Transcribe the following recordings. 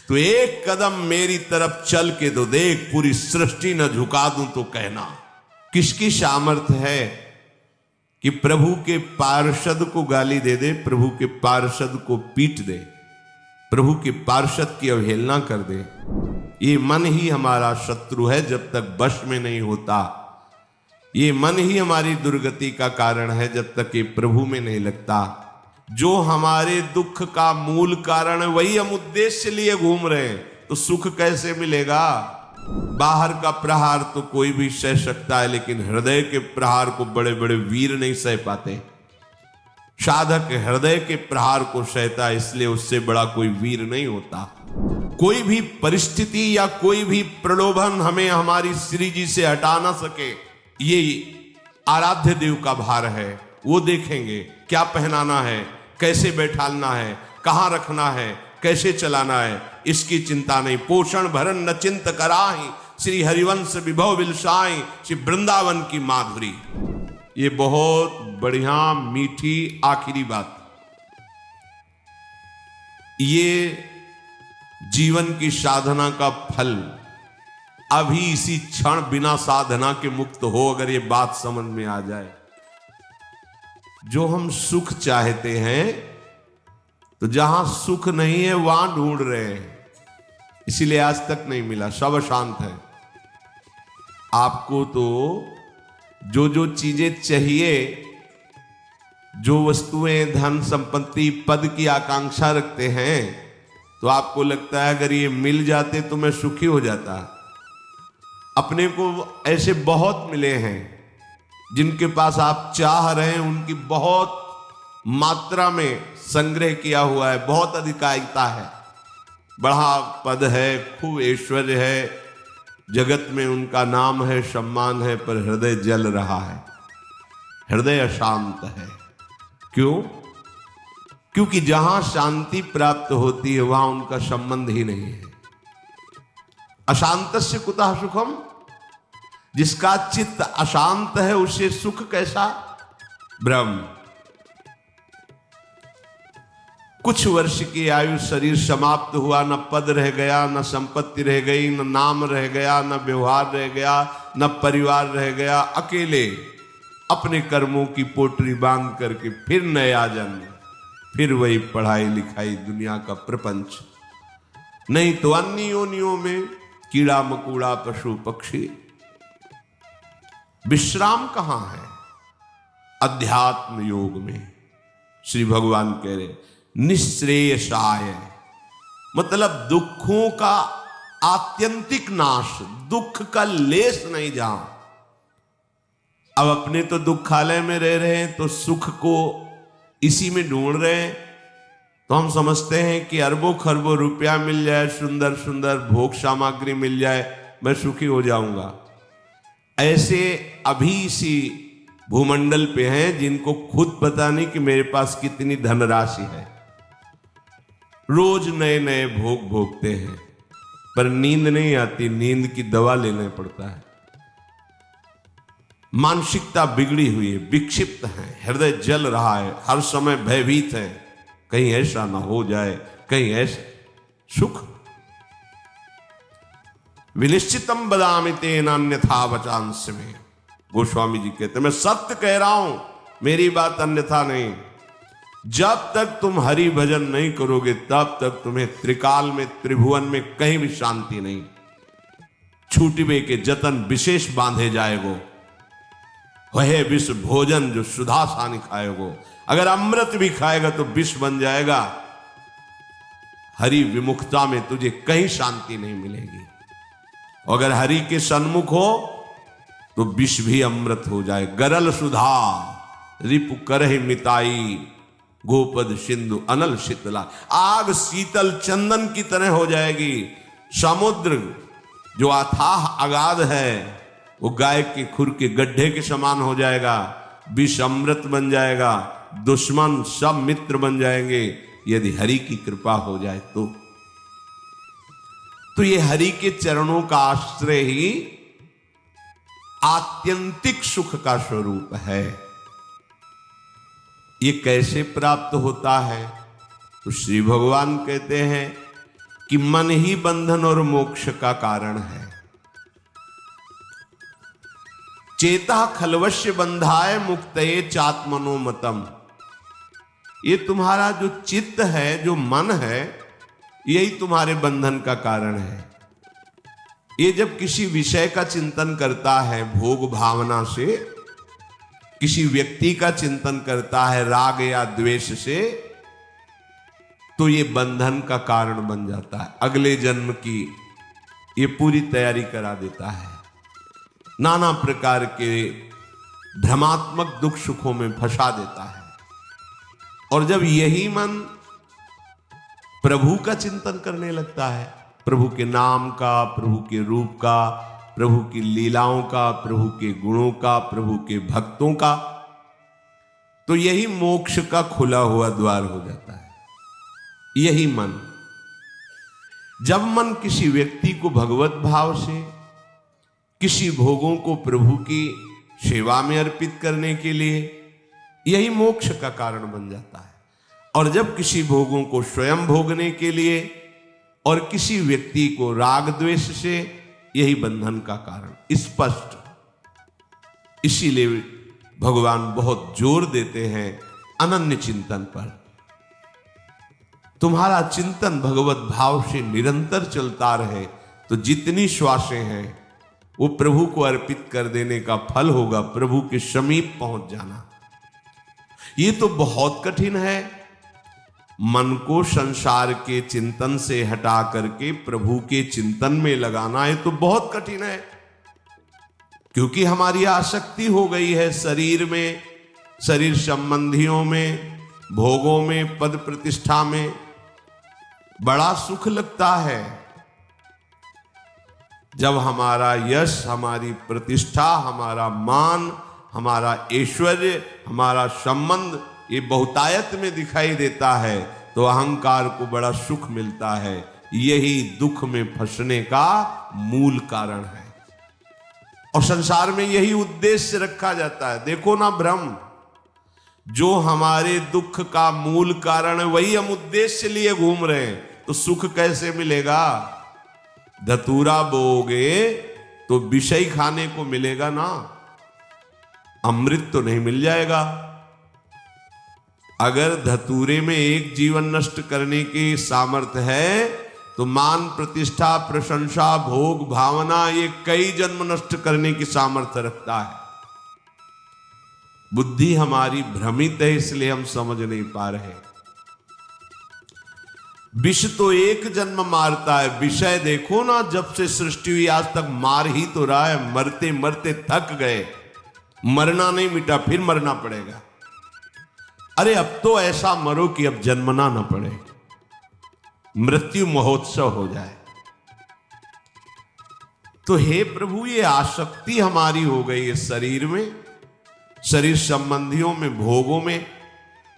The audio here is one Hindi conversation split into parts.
तो एक कदम मेरी तरफ चल के तो देख, पूरी सृष्टि न झुका दूं तो कहना। किसकी सामर्थ्य है कि प्रभु के पार्षद को गाली दे दे, प्रभु के पार्षद को पीट दे, प्रभु के पार्षद की अवहेलना कर दे। ये मन ही हमारा शत्रु है जब तक वश में नहीं होता। ये मन ही हमारी दुर्गति का कारण है जब तक ये प्रभु में नहीं लगता। जो हमारे दुख का मूल कारण है वही हम उद्देश्य लिए घूम रहे हैं, तो सुख कैसे मिलेगा? बाहर का प्रहार तो कोई भी सह सकता है, लेकिन हृदय के प्रहार को बड़े बड़े वीर नहीं सह पाते। साधक हृदय के प्रहार को सहता है, इसलिए उससे बड़ा कोई वीर नहीं होता। कोई भी परिस्थिति या कोई भी प्रलोभन हमें हमारी श्री जी से हटा ना सके। ये आराध्य देव का भार है, वो देखेंगे क्या पहनाना है, कैसे बैठालना है, कहां रखना है, कैसे चलाना है, इसकी चिंता नहीं। पोषण भरण न चिंत कराही, श्री हरिवंश विभव विलसाई, श्री वृंदावन की माधुरी। ये बहुत बढ़िया मीठी आखिरी बात। ये जीवन की साधना का फल। अभी इसी क्षण बिना साधना के मुक्त हो, अगर ये बात समझ में आ जाए। जो हम सुख चाहते हैं, तो जहां सुख नहीं है वहां ढूंढ रहे हैं, इसीलिए आज तक नहीं मिला। सब अशांत है। आपको तो जो जो चीजें चाहिए, जो वस्तुएं, धन संपत्ति, पद की आकांक्षा रखते हैं, तो आपको लगता है अगर ये मिल जाते तो मैं सुखी हो जाता। अपने को ऐसे बहुत मिले हैं जिनके पास आप चाह रहे हैं, उनकी बहुत मात्रा में संग्रह किया हुआ है, बहुत अधिकारिता है, बड़ा पद है, खूब ऐश्वर्य है, जगत में उनका नाम है, सम्मान है, पर हृदय जल रहा है, हृदय अशांत है। क्यों? क्योंकि जहां शांति प्राप्त होती है वहां उनका संबंध ही नहीं है। अशांतस्य कुतः सुखम, जिसका चित्त अशांत है उसे सुख कैसा? ब्रह्म। कुछ वर्ष की आयु, शरीर समाप्त हुआ, न पद रह गया, न संपत्ति रह गई, न नाम रह गया, न व्यवहार रह गया, न परिवार रह गया। अकेले अपने कर्मों की पोटरी बांध करके फिर नया जन्म, फिर वही पढ़ाई लिखाई, दुनिया का प्रपंच। नहीं तो अन्य योनियों में कीड़ा मकोड़ा, पशु पक्षी। विश्राम कहां है? अध्यात्म योग में। श्री भगवान कह रहे निःश्रेयसाय, मतलब दुखों का आत्यंतिक नाश, दुख का लेस नहीं जहां। अब अपने तो दुखालय में रह रहे हैं, तो सुख को इसी में ढूंढ रहे हैं। तो हम समझते हैं कि अरबों खरबों रुपया मिल जाए, सुंदर सुंदर भोग सामग्री मिल जाए, मैं सुखी हो जाऊंगा। ऐसे अभी इसी भूमंडल पे हैं जिनको खुद पता नहीं कि मेरे पास कितनी धनराशि है। रोज नए नए भोग भोगते हैं, पर नींद नहीं आती, नींद की दवा लेना पड़ता है। मानसिकता बिगड़ी हुई है, विक्षिप्त है, हृदय जल रहा है, हर समय भयभीत है, कहीं ऐसा ना हो जाए, कहीं ऐसा। सुख विनिश्चितम बदामि तेन अन्यथा वचांस में, गोस्वामी जी कहते, मैं सत्य कह रहा हूं, मेरी बात अन्यथा नहीं। जब तक तुम हरि भजन नहीं करोगे तब तक तुम्हें त्रिकाल में, त्रिभुवन में कहीं भी शांति नहीं। छूटवे के जतन विशेष बांधे जाएगो, वह विष भोजन जो सुधा सानी खाएगो। अगर अमृत भी खाएगा तो विष बन जाएगा। हरि विमुखता में तुझे कहीं शांति नहीं मिलेगी। अगर हरि के सन्मुख हो तो विष भी अमृत हो जाए। गरल सुधा रिपु करहि मिताई, गोपद सिंधु अनल शीतला। आग शीतल चंदन की तरह हो जाएगी। समुद्र जो अथाह अगाध है वो गाय के खुर के गड्ढे के समान हो जाएगा। विष अमृत बन जाएगा। दुश्मन सब मित्र बन जाएंगे यदि हरि की कृपा हो जाए तो ये हरि के चरणों का आश्रय ही आत्यंतिक सुख का स्वरूप है। ये कैसे प्राप्त होता है? तो श्री भगवान कहते हैं कि मन ही बंधन और मोक्ष का कारण है। चेता खलवश्य बंधाय मुक्तये चात्मनो मतम। ये तुम्हारा जो चित्त है, जो मन है, यही तुम्हारे बंधन का कारण है। ये जब किसी विषय का चिंतन करता है भोग भावना से, किसी व्यक्ति का चिंतन करता है राग या द्वेष से, तो ये बंधन का कारण बन जाता है। अगले जन्म की ये पूरी तैयारी करा देता है। नाना प्रकार के भ्रमात्मक दुख सुखों में फंसा देता है। और जब यही मन प्रभु का चिंतन करने लगता है, प्रभु के नाम का, प्रभु के रूप का, प्रभु की लीलाओं का, प्रभु के गुणों का, प्रभु के भक्तों का, तो यही मोक्ष का खुला हुआ द्वार हो जाता है। यही मन, जब मन किसी व्यक्ति को भगवत भाव से, किसी भोगों को प्रभु की सेवा में अर्पित करने के लिए, यही मोक्ष का कारण बन जाता है। और जब किसी भोगों को स्वयं भोगने के लिए और किसी व्यक्ति को राग द्वेष से, यही बंधन का कारण स्पष्ट। इसीलिए भगवान बहुत जोर देते हैं अनन्य चिंतन पर। तुम्हारा चिंतन भगवत भाव से निरंतर चलता रहे तो जितनी श्वासें हैं वो प्रभु को अर्पित कर देने का फल होगा, प्रभु के समीप पहुंच जाना। ये तो बहुत कठिन है। मन को संसार के चिंतन से हटा करके प्रभु के चिंतन में लगाना है तो बहुत कठिन है, क्योंकि हमारी आसक्ति हो गई है शरीर में, शरीर संबंधियों में, भोगों में, पद प्रतिष्ठा में। बड़ा सुख लगता है जब हमारा यश, हमारी प्रतिष्ठा, हमारा मान, हमारा ऐश्वर्य, हमारा संबंध ये बहुतायत में दिखाई देता है तो अहंकार को बड़ा सुख मिलता है। यही दुख में फंसने का मूल कारण है। और संसार में यही उद्देश्य रखा जाता है। देखो ना ब्रह्म, जो हमारे दुख का मूल कारण है वही हम उद्देश्य लिए घूम रहे हैं, तो सुख कैसे मिलेगा? धतूरा बोओगे तो विषय खाने को मिलेगा ना, अमृत तो नहीं मिल जाएगा। अगर धतूरे में एक जीवन नष्ट करने की सामर्थ्य है तो मान, प्रतिष्ठा, प्रशंसा, भोग, भावना ये कई जन्म नष्ट करने की सामर्थ्य रखता है। बुद्धि हमारी भ्रमित है, इसलिए हम समझ नहीं पा रहे। विष तो एक जन्म मारता है, विषय देखो ना, जब से सृष्टि हुई आज तक मार ही तो रहा है। मरते मरते थक गए, मरना नहीं मिटा, फिर मरना पड़ेगा। अरे अब तो ऐसा मरो कि अब जन्मना ना पड़े, मृत्यु महोत्सव हो जाए। तो हे प्रभु, ये आसक्ति हमारी हो गई है शरीर में, शरीर संबंधियों में, भोगों में।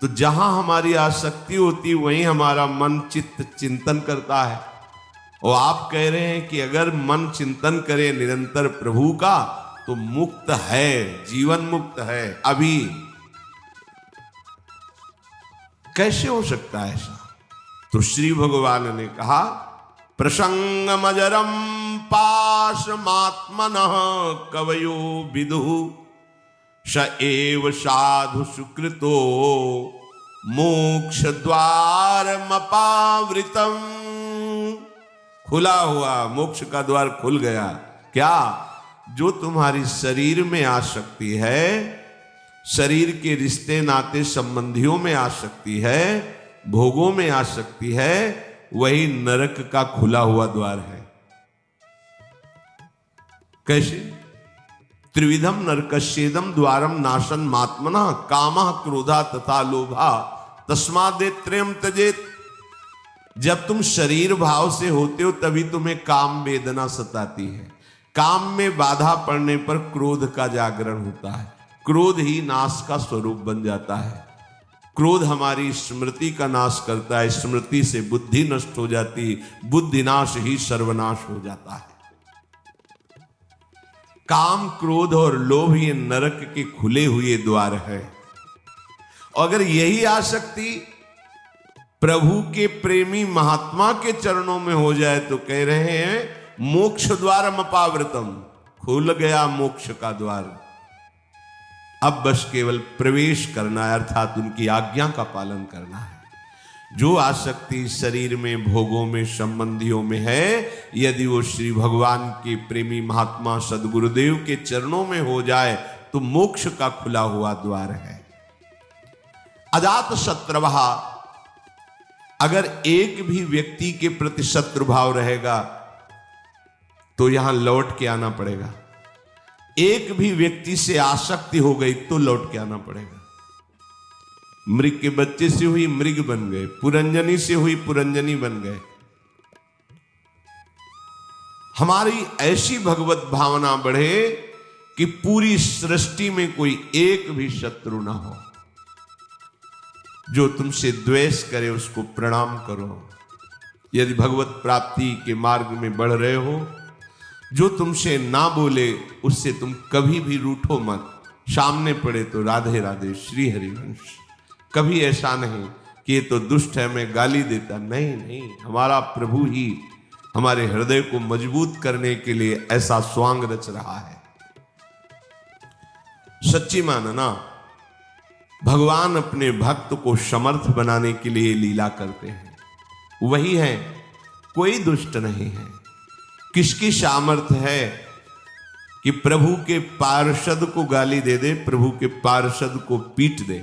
तो जहां हमारी आसक्ति होती वहीं हमारा मन चित्त चिंतन करता है। और आप कह रहे हैं कि अगर मन चिंतन करे निरंतर प्रभु का तो मुक्त है, जीवन मुक्त है। अभी कैसे हो सकता है ऐसा? तो श्री भगवान ने कहा, प्रसंगमजरम पाशमात्मनः कवयो विदुः स एव साधु सुकृतो मोक्ष द्वारमपावृतम्। खुला हुआ मोक्ष का द्वार खुल गया। क्या? जो तुम्हारी शरीर में आसक्ति है, शरीर के रिश्ते नाते संबंधियों में आसक्ति है, भोगों में आसक्ति है, वही नरक का खुला हुआ द्वार है। कैसे? त्रिविधम नरकस्येदम द्वारम नाशन मात्मना कामः क्रोधा तथा लोभा तस्मादेत्रयम् त्यजेत। जब तुम शरीर भाव से होते हो तभी तुम्हें काम वेदना सताती है। काम में बाधा पड़ने पर क्रोध का जागरण होता है। क्रोध ही नाश का स्वरूप बन जाता है। क्रोध हमारी स्मृति का नाश करता है, स्मृति से बुद्धि नष्ट हो जाती, बुद्धि नाश ही सर्वनाश हो जाता है। काम, क्रोध और लोभ ये नरक के खुले हुए द्वार है। अगर यही आसक्ति प्रभु के प्रेमी महात्मा के चरणों में हो जाए तो कह रहे हैं मोक्ष द्वारम अपावृतम, खुल गया मोक्ष का द्वार। अब बस केवल प्रवेश करना है, अर्थात उनकी आज्ञा का पालन करना है। जो आसक्ति शरीर में, भोगों में, संबंधियों में है, यदि वो श्री भगवान के प्रेमी महात्मा सदगुरुदेव के चरणों में हो जाए तो मोक्ष का खुला हुआ द्वार है। अजात शत्रुभा, अगर एक भी व्यक्ति के प्रति शत्रु भाव रहेगा तो यहां लौट के आना पड़ेगा। एक भी व्यक्ति से आसक्ति हो गई तो लौट के आना पड़ेगा। मृग के बच्चे से हुई मृग बन गए, पुरंजनी से हुई पुरंजनी बन गए। हमारी ऐसी भगवत भावना बढ़े कि पूरी सृष्टि में कोई एक भी शत्रु ना हो। जो तुमसे द्वेष करे उसको प्रणाम करो। यदि भगवत प्राप्ति के मार्ग में बढ़ रहे हो, जो तुमसे ना बोले उससे तुम कभी भी रूठो मत। सामने पड़े तो राधे राधे श्री हरिवंश। कभी ऐसा नहीं कि ये तो दुष्ट है मैं गाली देता, नहीं नहीं, हमारा प्रभु ही हमारे हृदय को मजबूत करने के लिए ऐसा स्वांग रच रहा है। सच्ची मानना, भगवान अपने भक्त को समर्थ बनाने के लिए लीला करते हैं। वही है, कोई दुष्ट नहीं है। किसकी सामर्थ्य है कि प्रभु के पार्षद को गाली दे दे, प्रभु के पार्षद को पीट दे,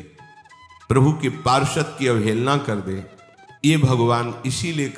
प्रभु के पार्षद की अवहेलना कर दे। ये भगवान इसीलिए